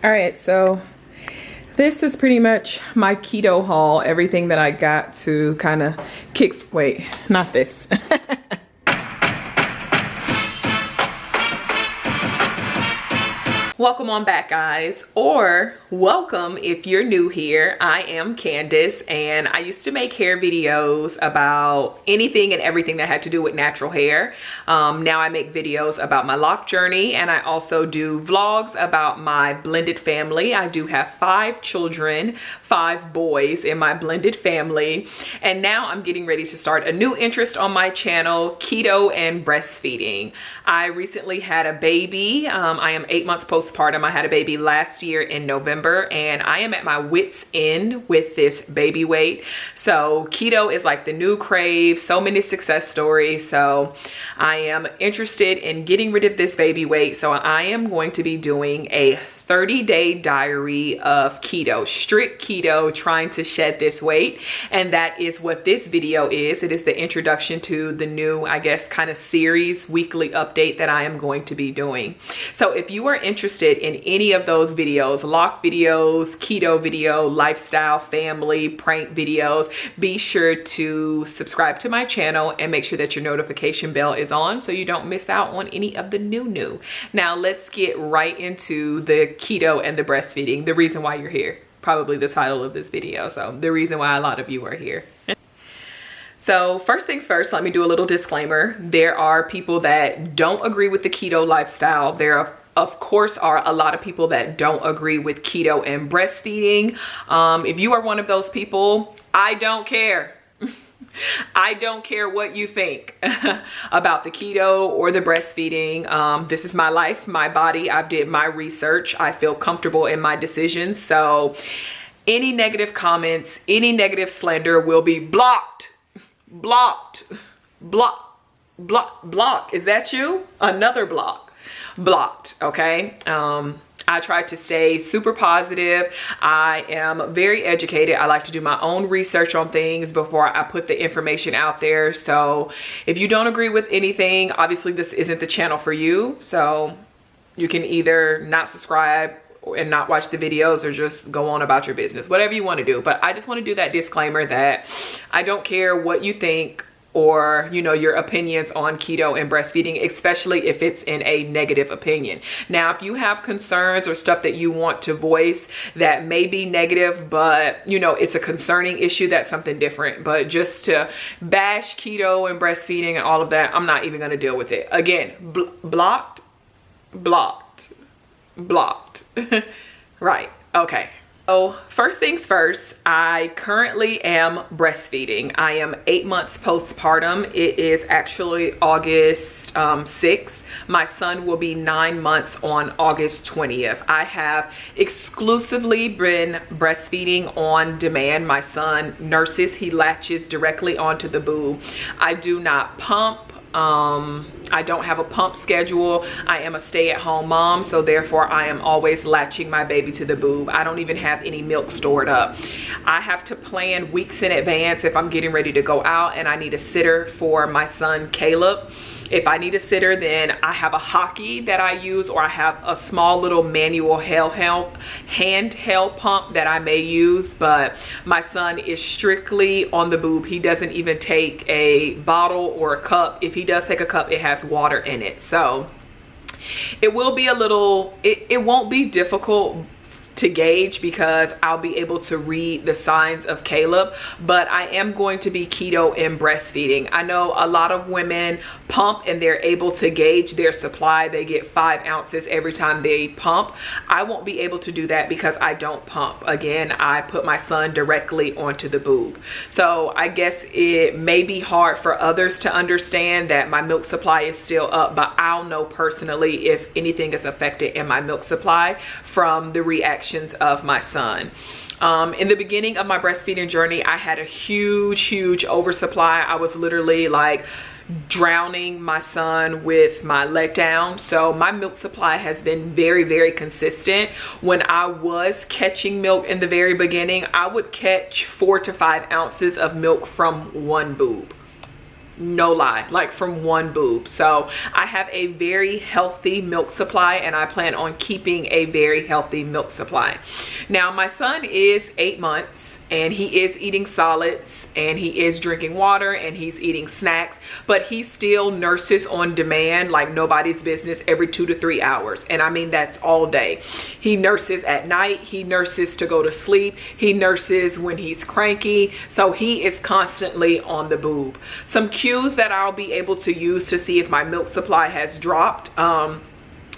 All right, so this is pretty much my keto haul, everything that I got to kind of wait, not this. Welcome on back, guys, or welcome if you're new here. I am Candace, and I used to make hair videos about anything and everything that had to do with natural hair. Now I make videos about my lock journey, and I also do vlogs about my blended family. I do have 5 children, 5 boys in my blended family, and now I'm getting ready to start a new interest on my channel, keto and breastfeeding. I recently had a baby. I am 8 months postpartum. I had a baby last year in November, and I am at my wit's end with this baby weight. So keto is like the new crave, so many success stories. So I am interested in getting rid of this baby weight. So I am going to be doing a 30-day diary of keto, strict keto, trying to shed this weight. And that is what this video is. It is the introduction to the new, I guess, kind of series, weekly update that I am going to be doing. So if you are interested in any of those videos, lock videos, keto video, lifestyle, family, prank videos, be sure to subscribe to my channel and make sure that your notification bell is on so you don't miss out on any of the new. Now let's get right into the keto and the breastfeeding, the reason why you're here, probably the title of this video, so the reason why a lot of you are here. So first things first, let me do a little disclaimer. There are people that don't agree with the keto lifestyle. There of course are a lot of people that don't agree with keto and breastfeeding. If you are one of those people, I don't care. I don't care what you think about the keto or the breastfeeding. This is my life, my body. I've did my research. I feel comfortable in my decisions. So any negative comments, any negative slander will be blocked. Blocked. Block. Is that you? Another block. Blocked. Okay. I try to stay super positive. I am very educated. I like to do my own research on things before I put the information out there. So if you don't agree with anything, obviously this isn't the channel for you. So you can either not subscribe and not watch the videos or just go on about your business, whatever you want to do. But I just want to do that disclaimer that I don't care what you think or, you know, your opinions on keto and breastfeeding, especially if it's in a negative opinion. Now, if you have concerns or stuff that you want to voice that may be negative, but, you know, it's a concerning issue, that's something different. But just to bash keto and breastfeeding and all of that, I'm not even going to deal with it. Again, blocked. Right. Okay. So first things first, I currently am breastfeeding. I am 8 months postpartum. It is actually August 6th. My son will be 9 months on August 20th. I have exclusively been breastfeeding on demand. My son nurses, he latches directly onto the boob. I do not pump. I don't have a pump schedule. I am a stay-at-home mom, so therefore I am always latching my baby to the boob. I don't even have any milk stored up. I have to plan weeks in advance if I'm getting ready to go out and I need a sitter for my son Caleb. If I need a sitter, then I have a hockey that I use, or I have a small little manual handheld pump that I may use. But my son is strictly on the boob. He doesn't even take a bottle or a cup. If he does take a cup, it has water in it. So it will be a little, it won't be difficult to gauge because I'll be able to read the signs of Caleb, but I am going to be keto and breastfeeding. I know a lot of women pump and they're able to gauge their supply. They get 5 ounces every time they pump. I won't be able to do that because I don't pump. Again, I put my son directly onto the boob. So I guess it may be hard for others to understand that my milk supply is still up, but I'll know personally if anything is affected in my milk supply from the reaction of my son. In the beginning of my breastfeeding journey, I had a huge oversupply. I was literally like drowning my son with my letdown. So my milk supply has been very consistent. When I was catching milk in the very beginning, I would catch 4 to 5 ounces of milk from one boob. No lie, like from one boob. So I have a very healthy milk supply, and I plan on keeping a very healthy milk supply. Now my son is 8 months, and he is eating solids, and he is drinking water, and he's eating snacks, but he still nurses on demand like nobody's business every 2 to 3 hours. And I mean, that's all day. He nurses at night, he nurses to go to sleep, he nurses when he's cranky. So he is constantly on the boob. Some cues that I'll be able to use to see if my milk supply has dropped.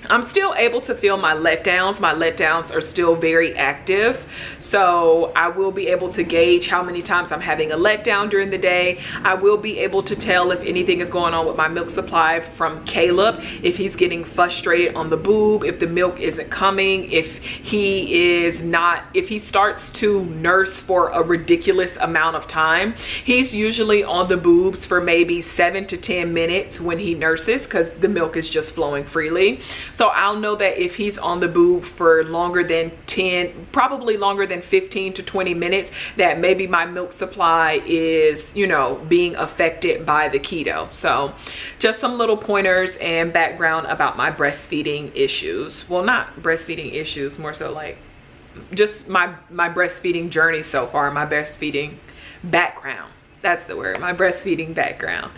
I'm still able to feel my letdowns. My letdowns are still very active. So I will be able to gauge how many times I'm having a letdown during the day. I will be able to tell if anything is going on with my milk supply from Caleb, if he's getting frustrated on the boob, if the milk isn't coming, if he starts to nurse for a ridiculous amount of time. He's usually on the boobs for maybe 7 to 10 minutes when he nurses, because the milk is just flowing freely. So I'll know that if he's on the boob for longer than 10, probably longer than 15 to 20 minutes, that maybe my milk supply is, you know, being affected by the keto. So just some little pointers and background about my breastfeeding issues. Well, not breastfeeding issues, more so like just my breastfeeding journey so far, my breastfeeding background. That's the word, my breastfeeding background.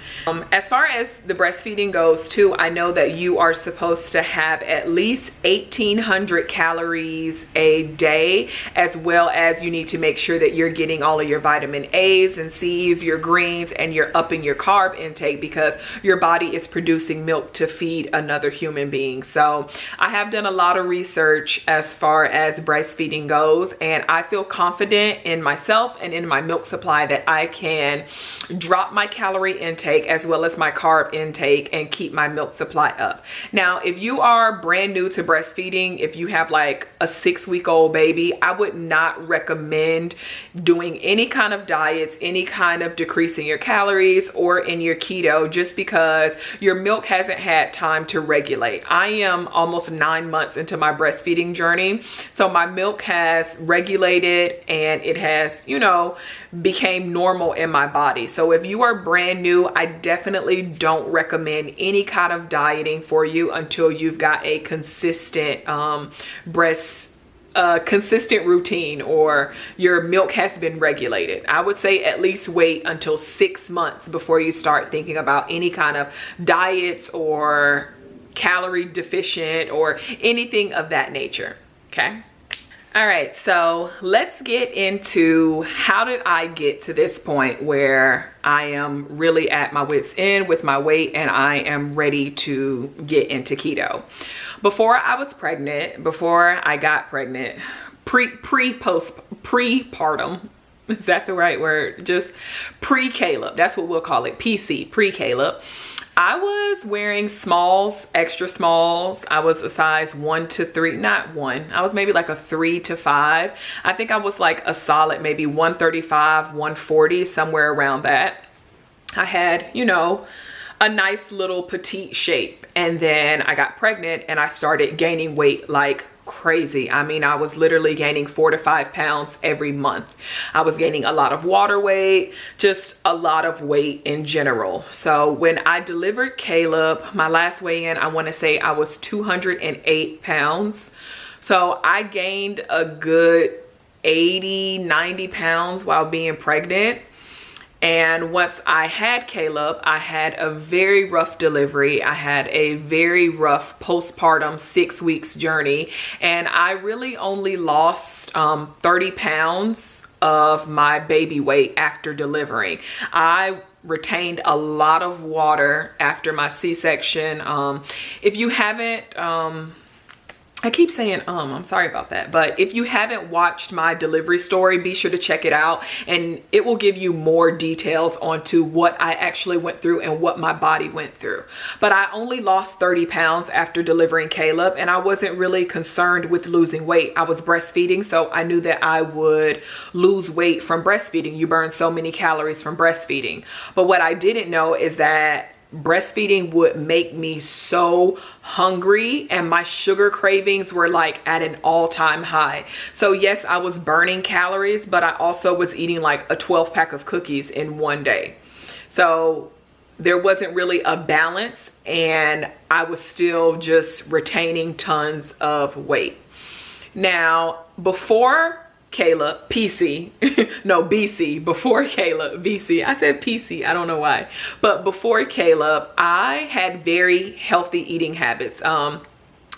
As far as the breastfeeding goes too, I know that you are supposed to have at least 1,800 calories a day, as well as you need to make sure that you're getting all of your vitamin A's and C's, your greens, and you're upping your carb intake, because your body is producing milk to feed another human being. So I have done a lot of research as far as breastfeeding goes, and I feel confident in myself and in my milk supply that I can drop my calorie intake as well as my carb intake and keep my milk supply up. Now, if you are brand new to breastfeeding, if you have like a 6-week-old baby, I would not recommend doing any kind of diets, any kind of decreasing your calories or in your keto, just because your milk hasn't had time to regulate. I am almost 9 months into my breastfeeding journey, so my milk has regulated and it has, you know, became normal in my body. So if you are brand new, I definitely don't recommend any kind of dieting for you until you've got a consistent consistent routine, or your milk has been regulated. I would say at least wait until 6 months before you start thinking about any kind of diets or calorie deficient or anything of that nature. Okay. All right, so let's get into how did I get to this point where I am really at my wit's end with my weight and I am ready to get into keto. Before I was pregnant, before I got pregnant, pre-partum, is that the right word? Just pre-Caleb, that's what we'll call it, PC, pre-Caleb. I was wearing smalls, extra smalls. I was a size 1 to 3, not 1. I was maybe like a 3 to 5. I think I was like a solid maybe 135, 140, somewhere around that. I had, you know, a nice little petite shape. And then I got pregnant and I started gaining weight like crazy. I mean, I was literally gaining 4 to 5 pounds every month. I was gaining a lot of water weight, just a lot of weight in general. So when I delivered Caleb, my last weigh-in, I want to say I was 208 pounds. So I gained a good 80, 90 pounds while being pregnant. And once I had Caleb, I had a very rough delivery. I had a very rough postpartum 6 weeks journey. And I really only lost 30 pounds of my baby weight after delivering. I retained a lot of water after my C-section. If you haven't, I keep saying I'm sorry about that, but if you haven't watched my delivery story, be sure to check it out, and it will give you more details onto what I actually went through and what my body went through. But I only lost 30 pounds after delivering Caleb, and I wasn't really concerned with losing weight. I was breastfeeding, so I knew that I would lose weight from breastfeeding. You burn so many calories from breastfeeding. But what I didn't know is that breastfeeding would make me so hungry, and my sugar cravings were like at an all-time high. So yes, I was burning calories, but I also was eating like a 12-pack of cookies in one day. So there wasn't really a balance, and I was still just retaining tons of weight. Now, before Kayla, PC, no, BC, before Caleb, BC, I said PC, I don't know why, but before Caleb, I had very healthy eating habits.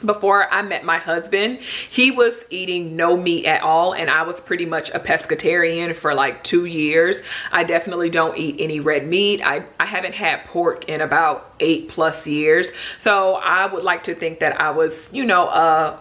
Before I met my husband, he was eating no meat at all, and I was pretty much a pescatarian for like 2 years. I definitely don't eat any red meat. I haven't had pork in about 8+ years. So I would like to think that I was, you know,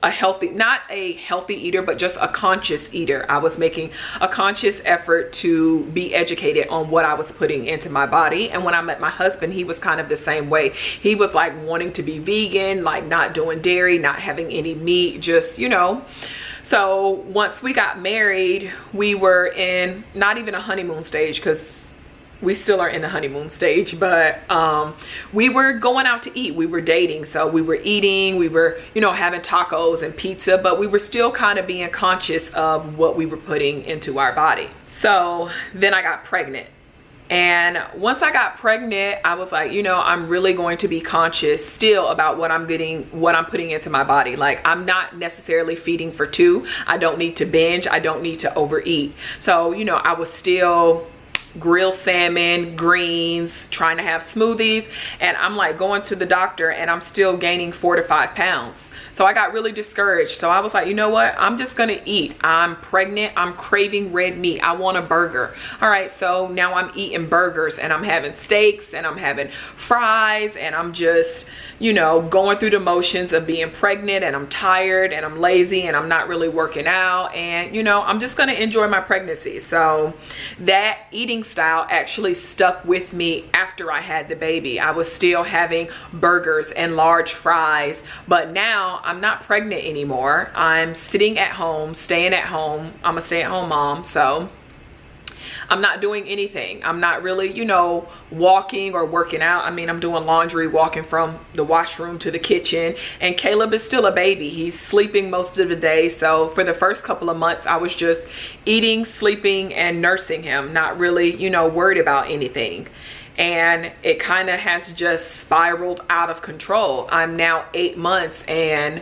a healthy, not a healthy eater, but just a conscious eater. I was making a conscious effort to be educated on what I was putting into my body. And when I met my husband, he was kind of the same way. He was like wanting to be vegan, like not doing dairy, not having any meat, just, you know. So once we got married, we were in not even a honeymoon stage, because we still are in the honeymoon stage, but we were going out to eat. We were dating, so we were eating, we were, you know, having tacos and pizza, but we were still kind of being conscious of what we were putting into our body. So then I got pregnant. And once I got pregnant, I was like, you know, I'm really going to be conscious still about what I'm putting into my body. Like, I'm not necessarily feeding for two. I don't need to binge. I don't need to overeat. So, you know, I was still grilled salmon, greens, trying to have smoothies, and I'm like going to the doctor and I'm still gaining 4 to 5 pounds. So I got really discouraged. So I was like, you know what? I'm just gonna eat. I'm pregnant. I'm craving red meat. I want a burger. All right, so now I'm eating burgers, and I'm having steaks, and I'm having fries, and I'm just, you know, going through the motions of being pregnant, and I'm tired, and I'm lazy, and I'm not really working out, and, you know, I'm just gonna enjoy my pregnancy. So that eating style actually stuck with me after I had the baby. I was still having burgers and large fries, but now I'm not pregnant anymore. I'm sitting at home, staying at home. I'm a stay-at-home mom, so I'm not doing anything. I'm not really, you know, walking or working out. I mean, I'm doing laundry, walking from the washroom to the kitchen, and Caleb is still a baby. He's sleeping most of the day. So for the first couple of months, I was just eating, sleeping, and nursing him, not really, you know, worried about anything. And it kind of has just spiraled out of control. I'm now 8 months, and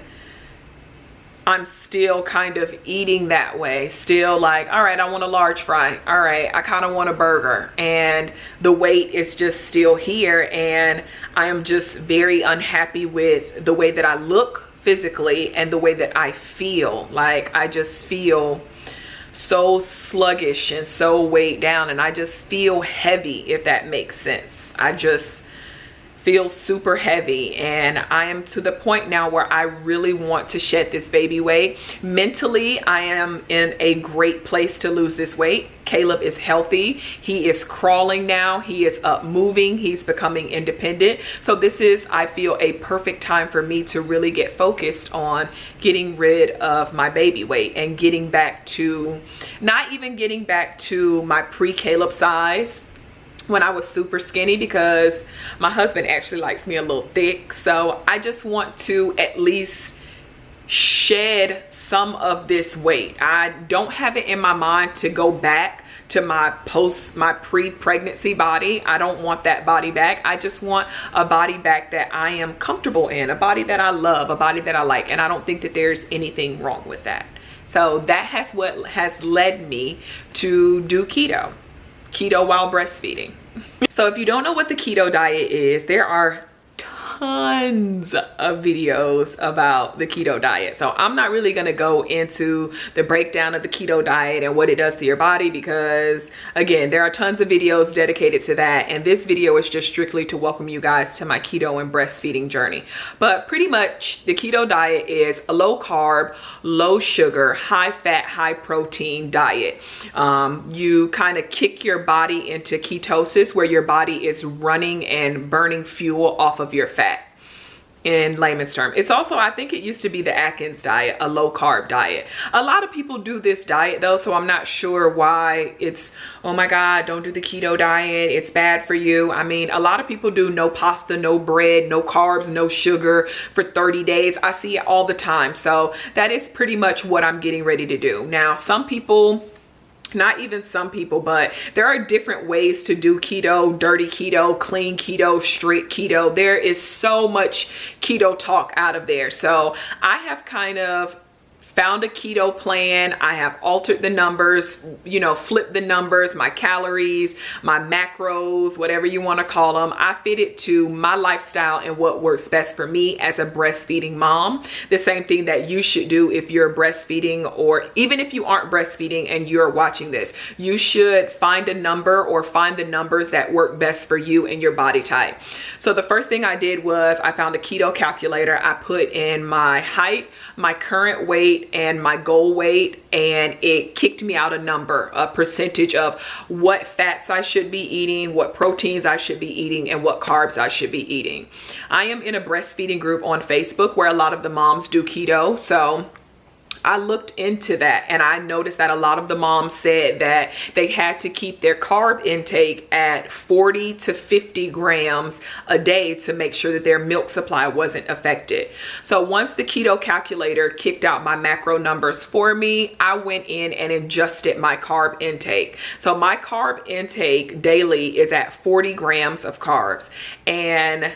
I'm still kind of eating that way. Still like, all right, I want a large fry. All right, I kind of want a burger. And the weight is just still here. And I am just very unhappy with the way that I look physically and the way that I feel. Like, I just feel so sluggish and so weighed down, and I just feel heavy, if that makes sense. I just feel super heavy, and I am to the point now where I really want to shed this baby weight. Mentally, I am in a great place to lose this weight. Caleb is healthy. He is crawling now. He is up moving. He's becoming independent. So this is, I feel, a perfect time for me to really get focused on getting rid of my baby weight and getting back to, not even getting back to my pre-Caleb size when I was super skinny, because my husband actually likes me a little thick. So I just want to at least shed some of this weight. I don't have it in my mind to go back to my pre-pregnancy body. I don't want that body back. I just want a body back that I am comfortable in, a body that I love, a body that I like. And I don't think that there's anything wrong with that. So that has what has led me to do keto while breastfeeding. So if you don't know what the keto diet is, there are tons of videos about the keto diet. So I'm not really going to go into the breakdown of the keto diet and what it does to your body, because again, there are tons of videos dedicated to that, and this video is just strictly to welcome you guys to my keto and breastfeeding journey. But pretty much the keto diet is a low carb, low sugar, high fat, high protein diet. You kind of kick your body into ketosis, where your body is running and burning fuel off of your fat, in layman's term. It's also, I think it used to be the Atkins diet, a low carb diet. A lot of people do this diet though, so I'm not sure why it's, oh my God, don't do the keto diet, it's bad for you. I mean, a lot of people do no pasta, no bread, no carbs, no sugar for 30 days. I see it all the time. So that is pretty much what I'm getting ready to do. Now, some people not even some people, but there are different ways to do keto: dirty keto, clean keto, strict keto. There is so much keto talk out of there. So I have kind of found a keto plan. I have altered the numbers, you know, flipped the numbers, my calories, my macros, whatever you want to call them. I fit it to my lifestyle and what works best for me as a breastfeeding mom. The same thing that you should do if you're breastfeeding, or even if you aren't breastfeeding and you're watching this. You should find a number or find the numbers that work best for you and your body type. So the first thing I did was I found a keto calculator. I put in my height, my current weight, and my goal weight, and it kicked me out a number, a percentage of what fats I should be eating, what proteins I should be eating, and what carbs I should be eating. I am in a breastfeeding group on Facebook where a lot of the moms do keto, so I looked into that and I noticed that a lot of the moms said that they had to keep their carb intake at 40 to 50 grams a day to make sure that their milk supply wasn't affected. So once the keto calculator kicked out my macro numbers for me, I went in and adjusted my carb intake. So my carb intake daily is at 40 grams of carbs. And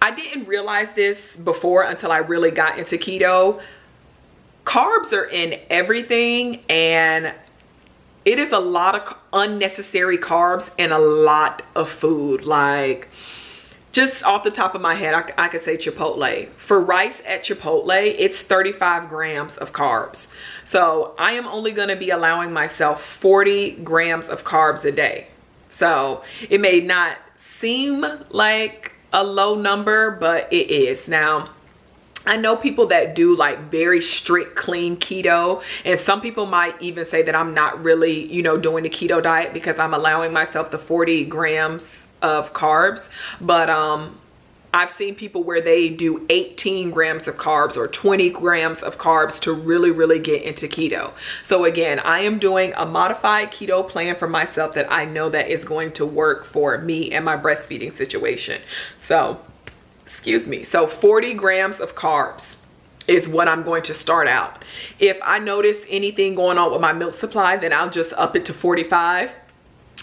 I didn't realize this before until I really got into keto. Carbs are in everything, and it is a lot of unnecessary carbs in a lot of food. Like, just off the top of my head, I could say Chipotle. For rice at Chipotle, it's 35 grams of carbs. So I am only going to be allowing myself 40 grams of carbs a day. So it may not seem like a low number, but it is. Now, I know people that do like very strict clean keto, and some people might even say that I'm not really, you know, doing the keto diet because I'm allowing myself the 40 grams of carbs. But I've seen people where they do 18 grams of carbs or 20 grams of carbs to really get into keto. So again, I am doing a modified keto plan for myself that I know that is going to work for me and my breastfeeding situation. So excuse me. So 40 grams of carbs is what I'm going to start out. If I notice anything going on with my milk supply, then I'll just up it to 45.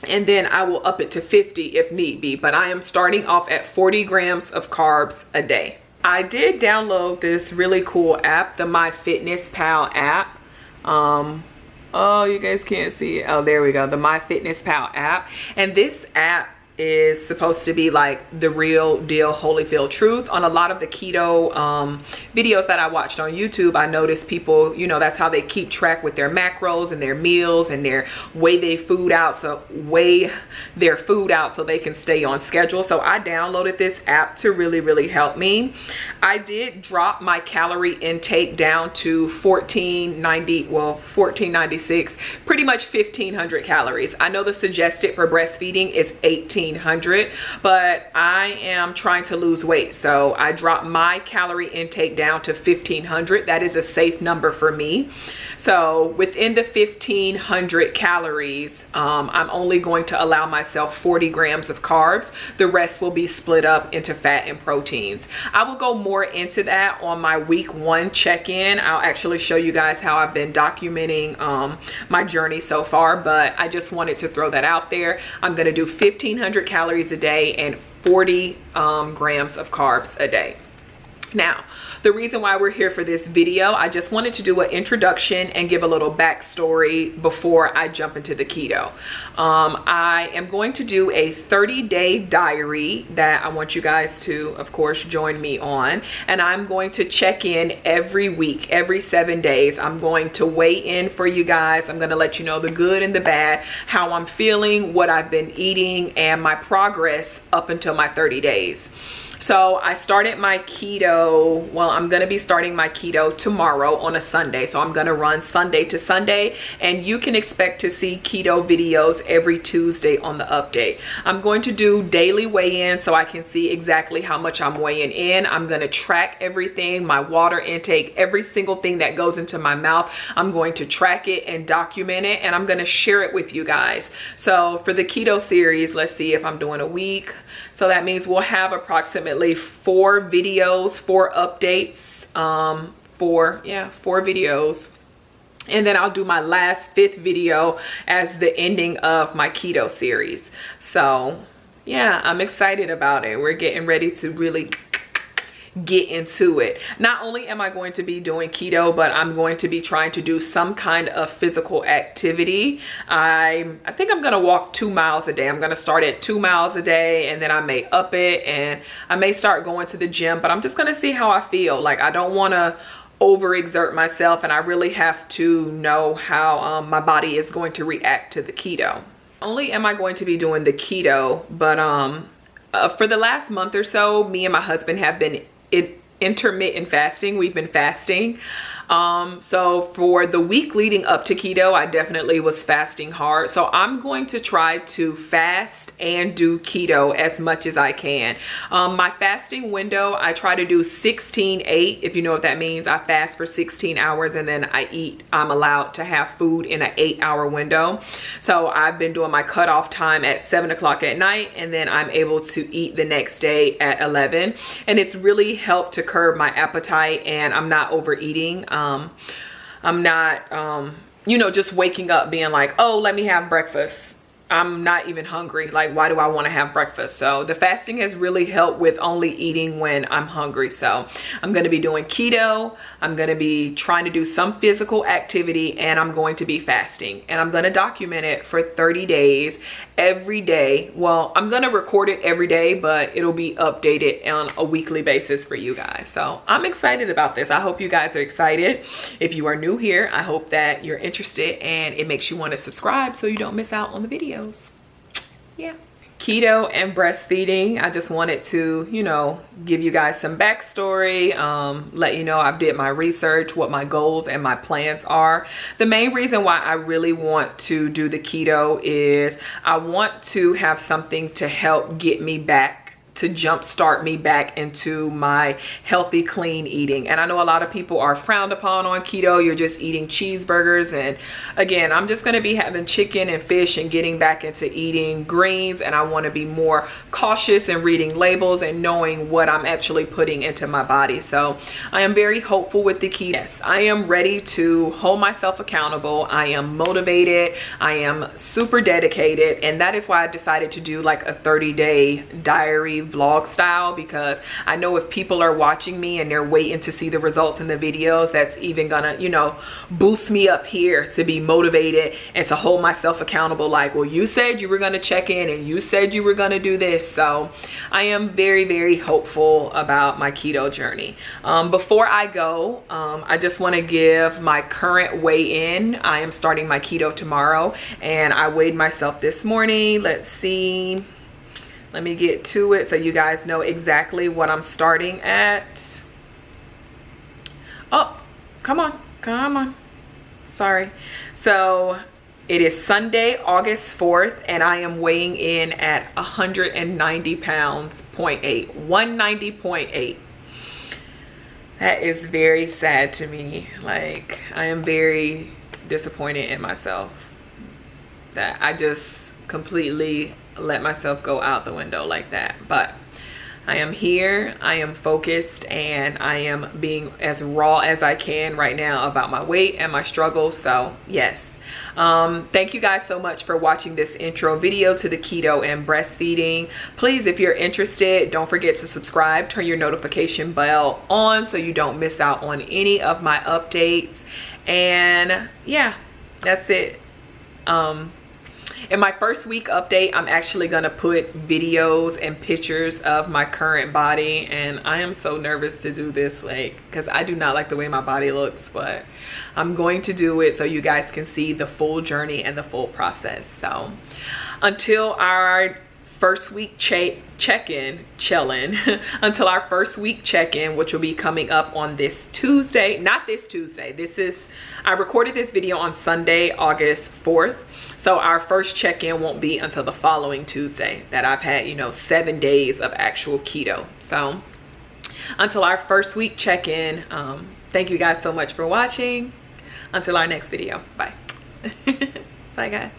And then I will up it to 50 if need be. But I am starting off at 40 grams of carbs a day. I did download this really cool app, the MyFitnessPal app. Oh, you guys can't see it. Oh, there we go. The MyFitnessPal app. And this app is supposed to be like the real deal Holyfield truth. On a lot of the keto videos that I watched on YouTube, I noticed people, you know, that's how they keep track with their macros and their meals and their weigh their food out so they can stay on schedule. So I downloaded this app to really help me. I did drop my calorie intake down to 1496, pretty much 1500 calories. I know the suggested for breastfeeding is 1800, but I am trying to lose weight, so I dropped my calorie intake down to 1500. That is a safe number for me. So within the 1500 calories, I'm only going to allow myself 40 grams of carbs. The rest will be split up into fat and proteins. I will go more into that on my week 1 check-in. I'll actually show you guys how I've been documenting my journey so far, but I just wanted to throw that out there. I'm going to do 1500 calories a day and 40 grams of carbs a day. Now, the reason why we're here for this video, I just wanted to do an introduction and give a little backstory before I jump into the keto. I am going to do a 30-day diary that I want you guys to, of course, join me on. And I'm going to check in every week, every 7 days. I'm going to weigh in for you guys. I'm going to let you know the good and the bad, how I'm feeling, what I've been eating, and my progress up until my 30 days. So I started my keto, well, I'm going to be starting my keto tomorrow on a Sunday. So I'm going to run Sunday to Sunday, and you can expect to see keto videos every Tuesday on the update. I'm going to do daily weigh-in so I can see exactly how much I'm weighing in. I'm going to track everything, my water intake, every single thing that goes into my mouth. I'm going to track it and document it, and I'm going to share it with you guys. So for the keto series, let's see if I'm doing a week. So that means we'll have approximately 4 videos, 4 updates, 4 videos And then I'll do my last 5th video as the ending of my keto series. So yeah, I'm excited about it. We're getting ready to really get into it. Not only am I going to be doing keto, but I'm going to be trying to do some kind of physical activity. I think I'm gonna walk 2 miles a day. I'm gonna start at 2 miles a day, and then I may up it, and I may start going to the gym, but I'm just gonna see how I feel. Like, I don't wanna overexert myself, and I really have to know how my body is going to react to the keto. Not only am I going to be doing the keto, but for the last month or so, me and my husband have been intermittent fasting. We've been fasting. So for the week leading up to keto, I definitely was fasting hard. So I'm going to try to fast and do keto as much as I can. My fasting window, I try to do 16-8. If you know what that means, I fast for 16 hours and then I eat. I'm allowed to have food in an 8-hour window. So I've been doing my cutoff time at 7 o'clock at night, and then I'm able to eat the next day at 11. And it's really helped to curb my appetite, and I'm not overeating. I'm not, you know, just waking up being like, oh, let me have breakfast. I'm not even hungry. Like, why do I want to have breakfast? So the fasting has really helped with only eating when I'm hungry. So I'm going to be doing keto. I'm going to be trying to do some physical activity, and I'm going to be fasting, and I'm going to document it for 30 days every day. Well, I'm going to record it every day, but it'll be updated on a weekly basis for you guys. So I'm excited about this. I hope you guys are excited. If you are new here, I hope that you're interested and it makes you want to subscribe so you don't miss out on the videos. Yeah. Keto and breastfeeding, I just wanted to, you know, give you guys some backstory, let you know I've did my research, what my goals and my plans are. The main reason why I really want to do the keto is I want to have something to help get me back, to jumpstart me back into my healthy, clean eating. And I know a lot of people are frowned upon on keto. You're just eating cheeseburgers. And again, I'm just gonna be having chicken and fish and getting back into eating greens. And I wanna be more cautious in reading labels and knowing what I'm actually putting into my body. So I am very hopeful with the keto. Yes, I am ready to hold myself accountable. I am motivated. I am super dedicated. And that is why I decided to do like a 30-day diary vlog style, because I know if people are watching me and they're waiting to see the results in the videos, that's even gonna, you know, boost me up here to be motivated and to hold myself accountable. Like, well, you said you were gonna check in and you said you were gonna do this. So I am very, very hopeful about my keto journey. Before I go, I just want to give my current weigh-in. I am starting my keto tomorrow, and I weighed myself this morning. Let's see. Let me get to it so you guys know exactly what I'm starting at. Oh, come on, come on. Sorry. So it is Sunday, August 4th, and I am weighing in at 190 pounds, 0.8, 190.8. That is very sad to me. Like, I am very disappointed in myself that I just completely let myself go out the window like that. But I am here, I am focused, and I am being as raw as I can right now about my weight and my struggle. So yes, thank you guys so much for watching this intro video to the keto and breastfeeding. Please, if you're interested, don't forget to subscribe, turn your notification bell on so you don't miss out on any of my updates. And yeah, that's it. In my first week update, I'm actually gonna put videos and pictures of my current body, and I am so nervous to do this, like, because I do not like the way my body looks, but I'm going to do it so you guys can see the full journey and the full process. So until our first week check-in, until our first week check-in, which will be coming up on this Tuesday, not this Tuesday, I recorded this video on Sunday, August 4th. So our first check-in won't be until the following Tuesday that I've had, you know, 7 days of actual keto. So until our first week check-in, thank you guys so much for watching. Until our next video, bye. Bye guys.